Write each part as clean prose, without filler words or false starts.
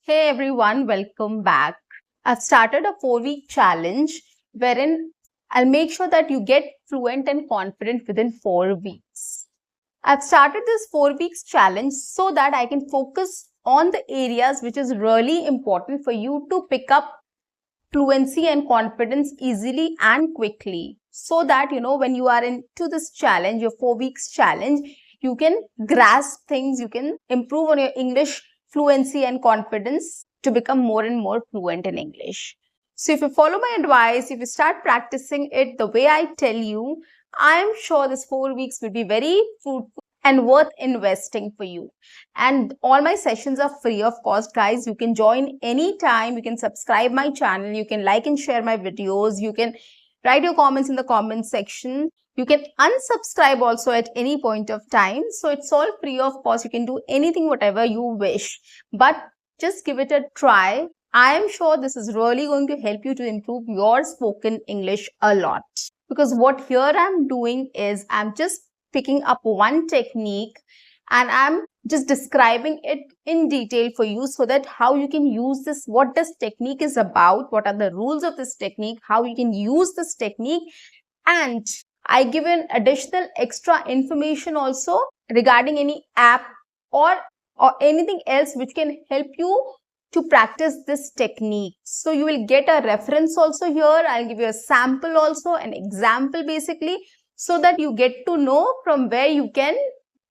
Hey everyone, welcome back. I've started a 4-week challenge wherein I'll make sure that you get fluent and confident within 4 weeks. I've started this 4 weeks challenge so that I can focus on the areas which is really important for you to pick up fluency and confidence easily and quickly. So that, when you are into this challenge, your 4 weeks challenge, you can grasp things, you can improve on your English fluency and confidence to become more and more fluent in English. So if you follow my advice, if you start practicing it the way I tell you, I am sure this 4 weeks will be very fruitful and worth investing for you. And all my sessions are free of cost, guys. You can join anytime. You can subscribe my channel. You can like and share my videos. You can write your comments in the comment section. You can unsubscribe also at any point of time. So it's all free of cost. You can do anything, whatever you wish. But just give it a try. I am sure this is really going to help you to improve your spoken English a lot. Because what here I'm doing is I'm just picking up one technique and I'm just describing it in detail for you so that how you can use this, what this technique is about, what are the rules of this technique, how you can use this technique. And I give an additional extra information also regarding any app or anything else which can help you to practice this technique. So you will get a reference also here. I'll give you a sample also, an example basically, so that you get to know from where you can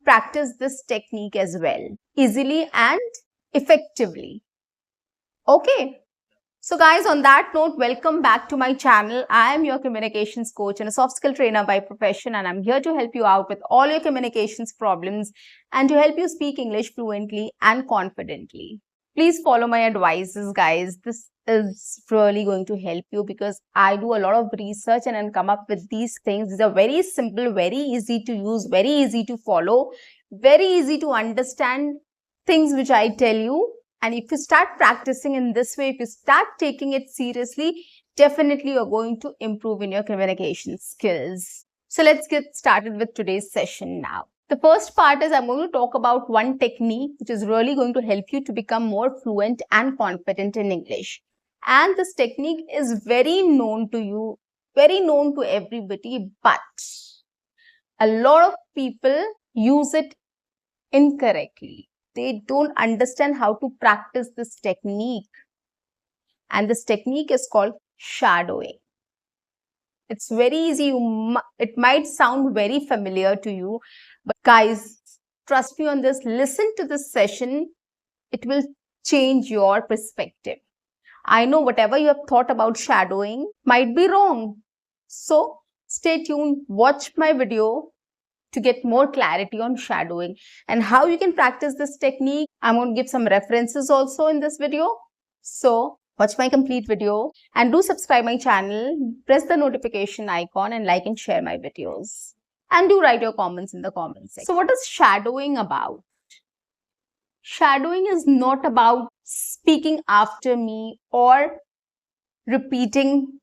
practice this technique as well, easily and effectively. Okay. So guys, on that note, welcome back to my channel. I am your communications coach and a soft skill trainer by profession, and I'm here to help you out with all your communications problems and to help you speak English fluently and confidently. Please follow my advices, guys. This is really going to help you because I do a lot of research and then come up with these things. These are very simple, very easy to use, very easy to follow, very easy to understand things which I tell you. And if you start practicing in this way, if you start taking it seriously, definitely you're going to improve in your communication skills. So let's get started with today's session now. The first part is I'm going to talk about one technique which is really going to help you to become more fluent and confident in English. And this technique is very known to you, very known to everybody, but a lot of people use it incorrectly. They don't understand how to practice this technique. And this technique is called shadowing. It's very easy. It might sound very familiar to you, but guys, trust me on this. Listen to this session. It will change your perspective. I know whatever you have thought about shadowing might be wrong. So stay tuned. Watch my video to get more clarity on shadowing and how you can practice this technique. I'm going to give some references also in this video. So watch my complete video and do subscribe my channel. Press the notification icon and like and share my videos. And do write your comments in the comment section. So what is shadowing about? Shadowing is not about speaking after me or repeating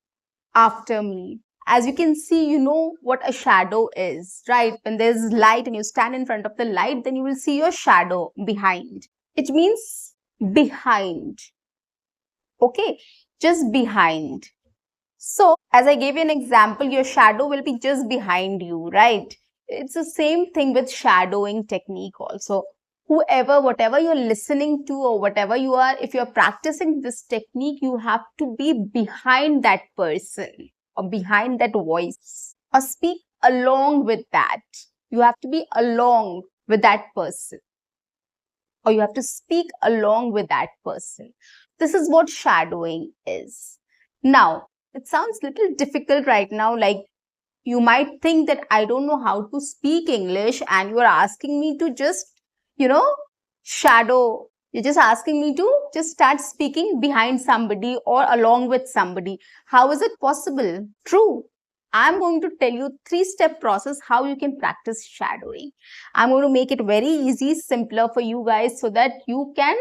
after me. As you can see, you know what a shadow is, right? When there's light and you stand in front of the light, then you will see your shadow behind. It means behind. Okay, just behind. So, as I gave you an example, your shadow will be just behind you, right? It's the same thing with shadowing technique also. Whatever you're listening to or whatever you are, if you're practicing this technique, you have to be behind that person or behind that voice or speak along with that. You have to be along with that person or you have to speak along with that person. This is what shadowing is. Now, it sounds a little difficult right now, like you might think that I don't know how to speak English and you are asking me to just, shadow. You're just asking me to just start speaking behind somebody or along with somebody. How is it possible? True. I'm going to tell you 3-step process how you can practice shadowing. I'm going to make it very easy, simpler for you guys so that you can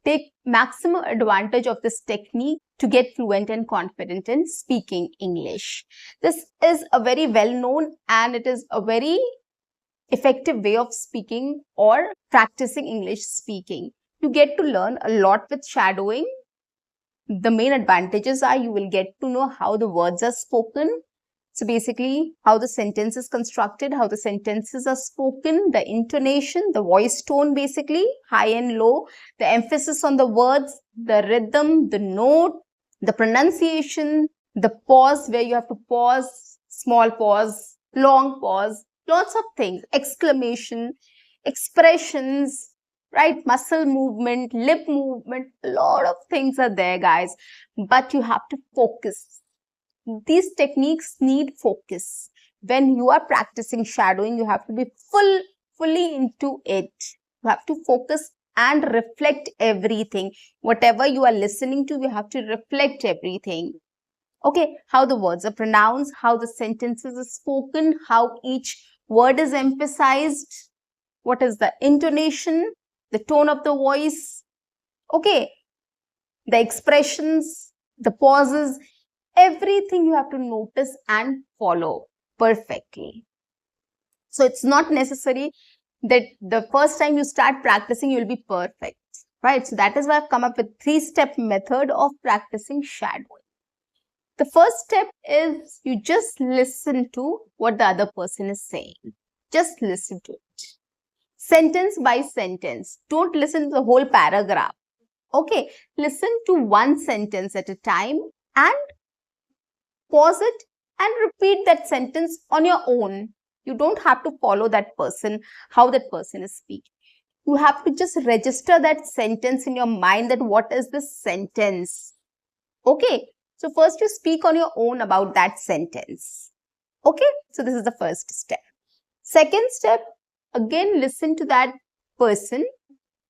take maximum advantage of this technique to get fluent and confident in speaking English. This is a very well-known and it is a very effective way of speaking or practicing English speaking. You get to learn a lot with shadowing. The main advantages are you will get to know how the words are spoken. So basically, how the sentence is constructed, how the sentences are spoken, the intonation, the voice tone, basically, high and low, the emphasis on the words, the rhythm, the note, the pronunciation, the pause where you have to pause, small pause, long pause, lots of things, exclamation, expressions, right? Muscle movement, lip movement, a lot of things are there, guys. But you have to focus. These techniques need focus. When you are practicing shadowing, you have to be fully into it. You have to focus and reflect everything. Whatever you are listening to, you have to reflect everything. Okay, how the words are pronounced, how the sentences are spoken, how each word is emphasized, what is the intonation, the tone of the voice, okay, the expressions, the pauses, everything you have to notice and follow perfectly. So it's not necessary that the first time you start practicing, you'll be perfect, right? So that is why I've come up with 3-step method of practicing shadowing. The first step is you just listen to what the other person is saying. Just listen to it. Sentence by sentence. Don't listen to the whole paragraph. Okay, listen to one sentence at a time and pause it and repeat that sentence on your own. You don't have to follow that person, how that person is speaking. You have to just register that sentence in your mind, that what is this sentence. Okay, so first you speak on your own about that sentence. Okay, so this is the first step. Second step, again listen to that person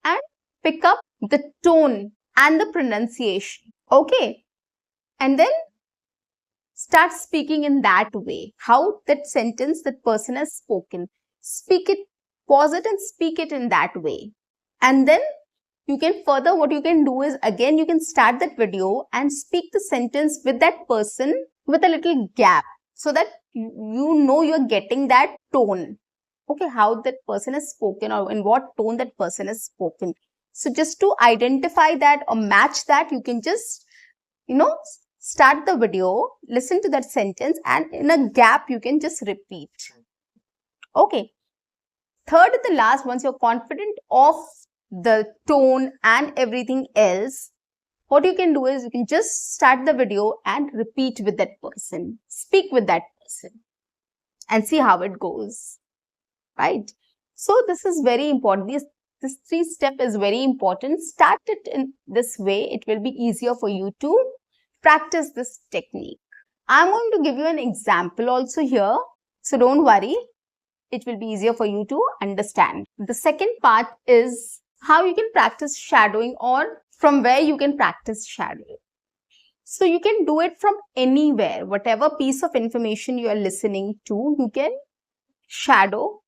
and pick up the tone and the pronunciation. Okay, and then start speaking in that way. How that sentence that person has spoken. Speak it, pause it and speak it in that way. And then you can further, what you can do is, again, you can start that video and speak the sentence with that person with a little gap so that you know you're getting that tone. Okay, how that person has spoken or in what tone that person has spoken. So just to identify that or match that, you can just, start the video, listen to that sentence, and in a gap, you can just repeat. Okay. Third and the last, once you're confident of the tone and everything else, what you can do is you can just start the video and repeat with that person. Speak with that person and see how it goes. Right? So this is very important. This 3-step is very important. Start it in this way. It will be easier for you to practice this technique. I'm going to give you an example also here. So don't worry. It will be easier for you to understand. The second part is how you can practice shadowing or from where you can practice shadowing. So you can do it from anywhere. Whatever piece of information you are listening to, you can shadow.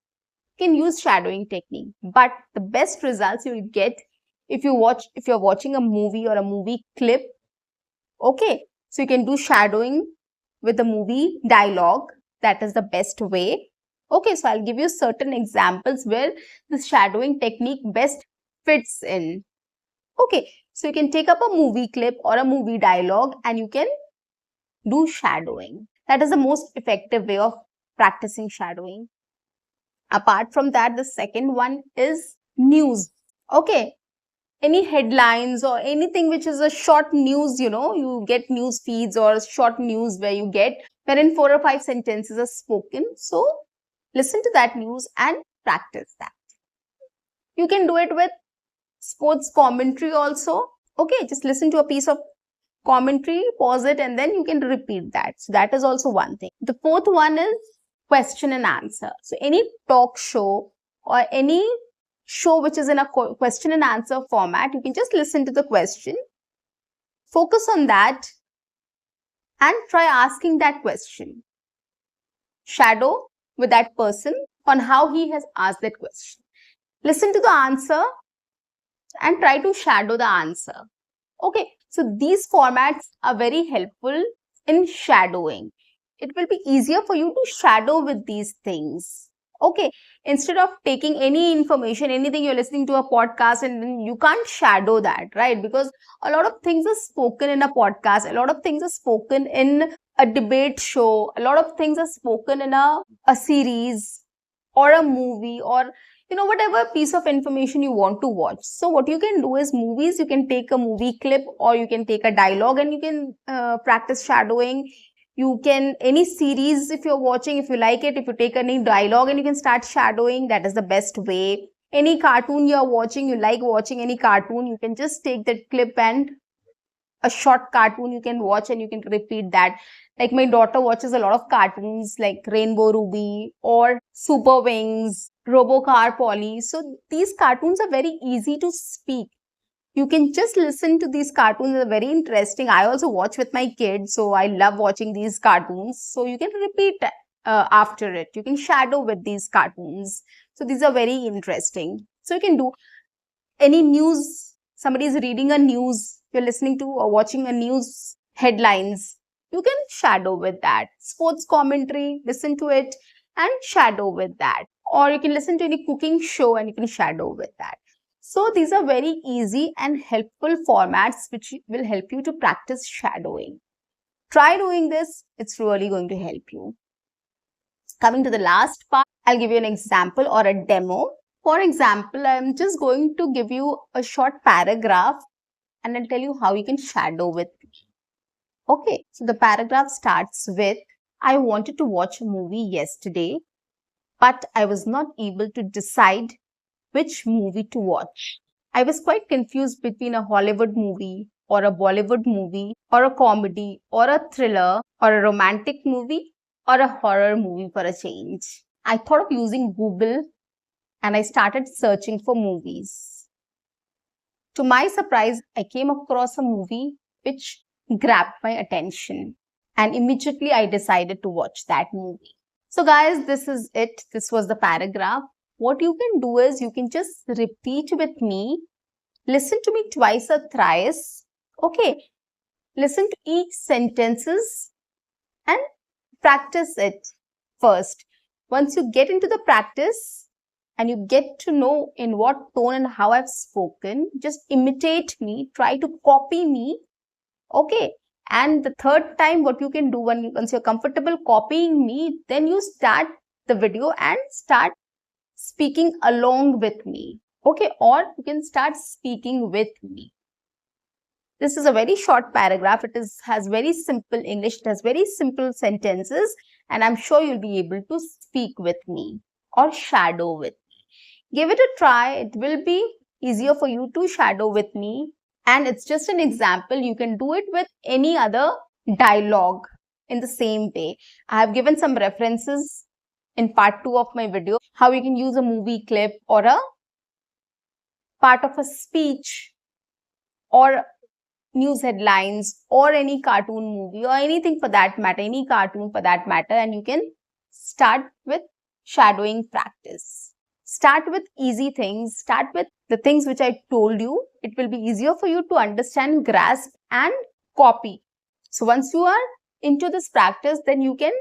You can use shadowing technique. But the best results you will get if you're watching a movie or a movie clip. Okay, so you can do shadowing with the movie dialogue. That is the best way. Okay, so I'll give you certain examples where the shadowing technique best fits in. Okay, so you can take up a movie clip or a movie dialogue and you can do shadowing. That is the most effective way of practicing shadowing. Apart from that, the second one is news. Okay, any headlines or anything which is a short news, you get news feeds or short news wherein 4 or 5 sentences are spoken. So listen to that news and practice that. You can do it with sports commentary also. Okay, just listen to a piece of commentary, pause it, and then you can repeat that. So that is also one thing. The fourth one is question and answer. So any talk show or any show which is in a question and answer format, you can just listen to the question, focus on that and try asking that question. Shadow with that person on how he has asked that question. Listen to the answer and try to shadow the answer. Okay, so these formats are very helpful in shadowing. It will be easier for you to shadow with these things. Okay, instead of taking any information, anything you're listening to a podcast, and then you can't shadow that, right? Because a lot of things are spoken in a podcast, a lot of things are spoken in a debate show, a lot of things are spoken in a series or a movie, or whatever piece of information you want to watch. So what you can do is, movies, you can take a movie clip or you can take a dialogue and you can practice shadowing. You can, any series, if you're watching, if you like it, if you take any dialogue and you can start shadowing, that is the best way. Any cartoon you're watching, you like watching any cartoon, you can just take that clip and a short cartoon you can watch and you can repeat that. Like my daughter watches a lot of cartoons like Rainbow Ruby or Super Wings, Robocar Polly. So these cartoons are very easy to speak. You can just listen to these cartoons. They're very interesting. I also watch with my kids, so I love watching these cartoons. So you can repeat after it. You can shadow with these cartoons. So these are very interesting. So you can do any news. Somebody is reading a news. You're listening to or watching a news headlines. You can shadow with that. Sports commentary, listen to it and shadow with that. Or you can listen to any cooking show and you can shadow with that. So these are very easy and helpful formats which will help you to practice shadowing. Try doing this. It's really going to help you. Coming to the last part, I'll give you an example or a demo. For example, I'm just going to give you a short paragraph and I'll tell you how you can shadow with me. Okay, so the paragraph starts with, I wanted to watch a movie yesterday, but I was not able to decide which movie to watch. I was quite confused between a Hollywood movie or a Bollywood movie or a comedy or a thriller or a romantic movie or a horror movie for a change. I thought of using Google and I started searching for movies. To my surprise, I came across a movie which grabbed my attention and immediately I decided to watch that movie. So guys, this is it. This was the paragraph. What you can do is you can just repeat with me, listen to me twice or thrice. Okay, listen to each sentences and practice it first. Once you get into the practice and you get to know in what tone and how I've spoken, just imitate me, try to copy me. Okay. And the third time, what you can do once you're comfortable copying me, then you start the video and start speaking along with me. Okay. Or you can start speaking with me. This is a very short paragraph. It has very simple English. It has very simple sentences. And I'm sure you'll be able to speak with me or shadow with me. Give it a try. It will be easier for you to shadow with me. And it's just an example. You can do it with any other dialogue in the same way. I have given some references in part 2 of my video, how you can use a movie clip or a part of a speech or news headlines or any cartoon movie or anything for that matter, any cartoon for that matter, and you can start with shadowing practice. Start with easy things. Start with the things which I told you. It will be easier for you to understand, grasp and copy. So once you are into this practice, then you can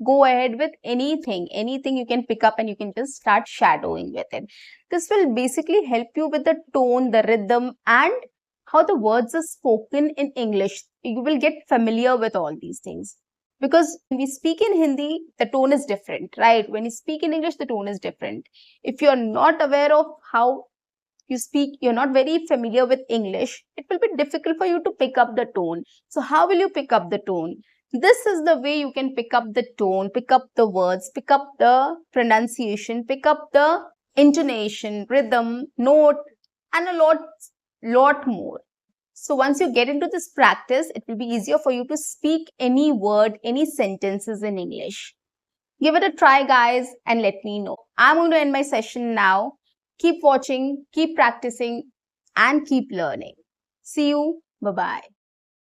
go ahead with anything you can pick up and you can just start shadowing with it. This will basically help you with the tone, the rhythm and how the words are spoken in English. You will get familiar with all these things. Because when we speak in Hindi, the tone is different, right? When you speak in English, the tone is different. If you're not aware of how you speak, you're not very familiar with English, it will be difficult for you to pick up the tone. So how will you pick up the tone? This is the way you can pick up the tone, pick up the words, pick up the pronunciation, pick up the intonation, rhythm, note, and a lot more. So once you get into this practice, it will be easier for you to speak any word, any sentences in English. Give it a try, guys, and let me know. I'm going to end my session now. Keep watching, keep practicing, and keep learning. See you. Bye-bye.